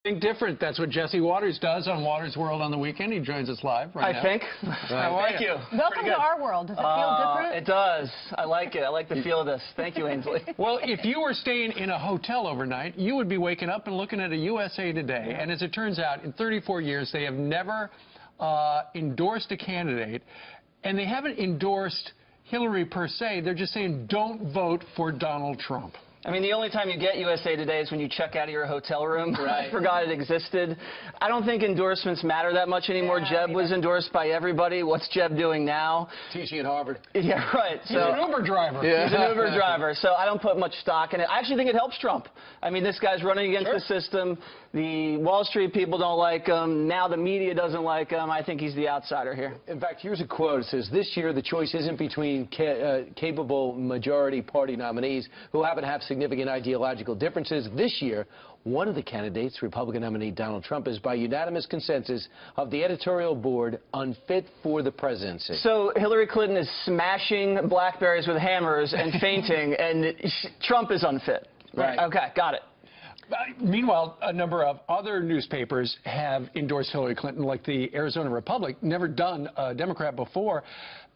Think different. That's what Jesse Waters does on Waters World on the weekend. He joins us live right now. I think. Thank you. Welcome to our world. Does it feel different? It does. I like it. I like the feel of this. Thank you, Ainsley. Well, if you were staying in a hotel overnight, you would be waking up and looking at a USA Today. And as it turns out, in 34 years, they have never endorsed a candidate. And they haven't endorsed Hillary per se. They're just saying, don't vote for Donald Trump. I mean, the only time you get USA Today is when you check out of your hotel room. Right. I forgot it existed. I don't think endorsements matter that much anymore. Yeah, Jeb was endorsed by everybody. What's Jeb doing now? Teaching at Harvard. Yeah, right. He's an Uber driver. Yeah. He's an Uber driver, so I don't put much stock in it. I actually think it helps Trump. I mean, this guy's running against the system. The Wall Street people don't like him. Now the media doesn't like him. I think he's the outsider here. In fact, here's a quote. It says, this year the choice isn't between capable majority party nominees who happen to have significant ideological differences. This year, one of the candidates, Republican nominee Donald Trump, is by unanimous consensus of the editorial board unfit for the presidency. So Hillary Clinton is smashing blackberries with hammers and fainting, and Trump is unfit. Right. Okay, got it. Meanwhile, a number of other newspapers have endorsed Hillary Clinton, like the Arizona Republic, never done a Democrat before.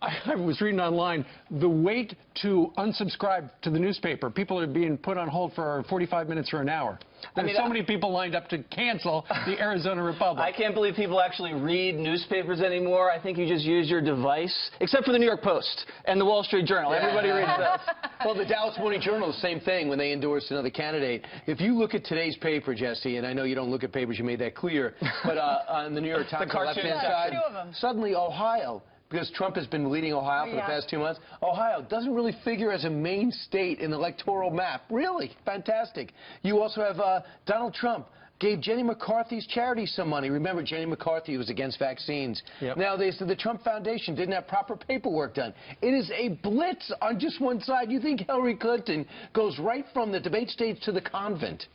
I was reading online, the wait to unsubscribe to the newspaper, people are being put on hold for 45 minutes or an hour. There's so many people lined up to cancel the Arizona Republic. I can't believe people actually read newspapers anymore. I think you just use your device, except for the New York Post and the Wall Street Journal. Yeah. Everybody reads those. Well, the Dallas Morning Journal, the same thing when they endorsed another candidate. If you look at today's paper, Jesse, and I know you don't look at papers, you made that clear, but on the New York Times, the left-hand side, two of them. suddenly Ohio, because Trump has been leading Ohio for the past 2 months, Ohio doesn't really figure as a main state in the electoral map. Really? Fantastic. You also have Donald Trump gave Jenny McCarthy's charity some money. Remember, Jenny McCarthy was against vaccines. Yep. Now, they said the Trump Foundation didn't have proper paperwork done. It is a blitz on just one side. You think Hillary Clinton goes right from the debate stage to the convent?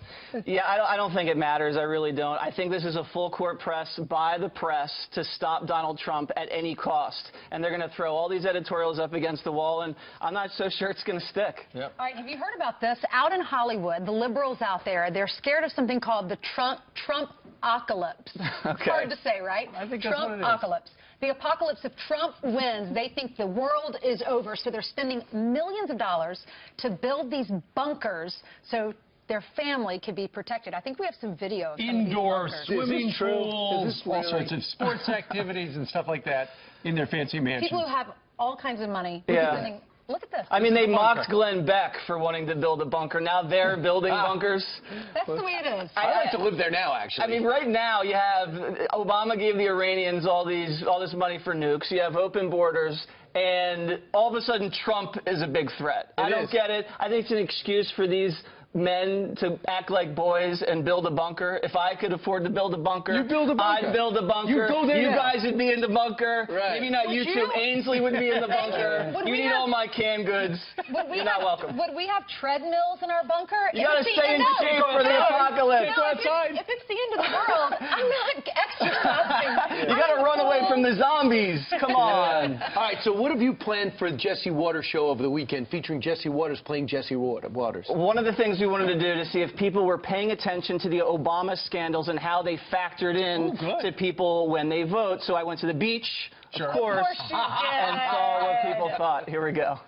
Yeah, I don't think it matters. I really don't. I think this is a full-court press by the press to stop Donald Trump at any cost. And they're going to throw all these editorials up against the wall, and I'm not so sure it's going to stick. Yep. All right, have you heard about this? Out in Hollywood, the liberals out there, they're scared of something called the Trump-ocalypse. Okay. Hard to say, right? I think that's what it is. Trump-ocalypse. The apocalypse, if Trump wins, they think the world is over, so they're spending millions of dollars to build these bunkers so their family could be protected. I think we have some video of some Indoor of these bunkers. swimming Is this true? pools, Is this all really? sorts of sports activities and stuff like that in their fancy mansions. People who have all kinds of money. Yeah. Look at this. I mean, they bunker. mocked Glenn Beck for wanting to build a bunker. Now they're building bunkers. That's the way it is. I'd like to live there now, actually. I mean, right now you have Obama gave the Iranians all this money for nukes. You have open borders, and all of a sudden Trump is a big threat. I don't get it. I think it's an excuse for these men to act like boys and build a bunker. If I could afford to build a bunker, You build a bunker. I'd build a bunker. You build it You now. guys would be in the bunker. Right. Maybe not you two. Ainsley would be in the bunker. Would You we need have- all my canned goods. You're not welcome. Would we have treadmills in our bunker? You gotta stay in shape for the apocalypse. No, if it's the end of the world, I'm not exercising. You gotta run away from the zombies. Come on. All right, so what have you planned for the Jesse Waters show over the weekend, featuring Jesse Waters playing Jesse Waters? One of the things we wanted to do to see if people were paying attention to the Obama scandals and how they factored in to people when they vote. So I went to the beach, of course, and saw what people thought. Here we go.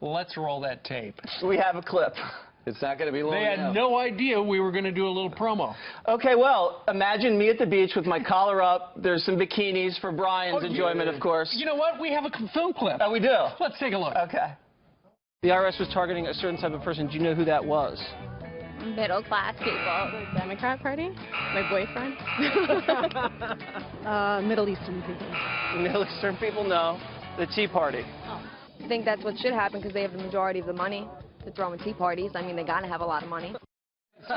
Let's roll that tape. We have a clip. It's not going to be long They had now. no idea we were going to do a little promo. Okay, well, imagine me at the beach with my collar up. There's some bikinis for Brian's enjoyment, of course. You know what? We have a film clip. Oh, we do? Let's take a look. Okay. The IRS was targeting a certain type of person. Do you know who that was? Middle class people. The Democrat Party? My boyfriend? Middle Eastern people. The Middle Eastern people? No. The Tea Party. I think that's what should happen because they have the majority of the money to throw in tea parties. I mean, they got to have a lot of money. They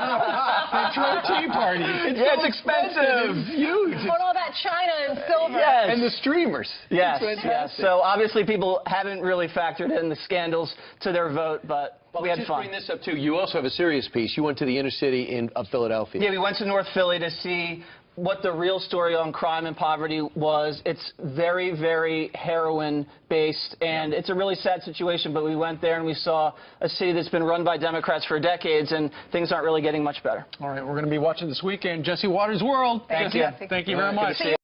throw tea parties. It's expensive. It's huge. Put all that china and silver. Yes. And the streamers. Yes, It's yes. fantastic. So obviously people haven't really factored in the scandals to their vote, but we had just fun. bring this up, too. You also have a serious piece. You went to the inner city of Philadelphia. Yeah, we went to North Philly to see what the real story on crime and poverty was. It's very, very heroin-based, and it's a really sad situation, but we went there and we saw a city that's been run by Democrats for decades, and things aren't really getting much better. All right, we're going to be watching this weekend. Jesse Waters' World. Thank you. Thank you very much.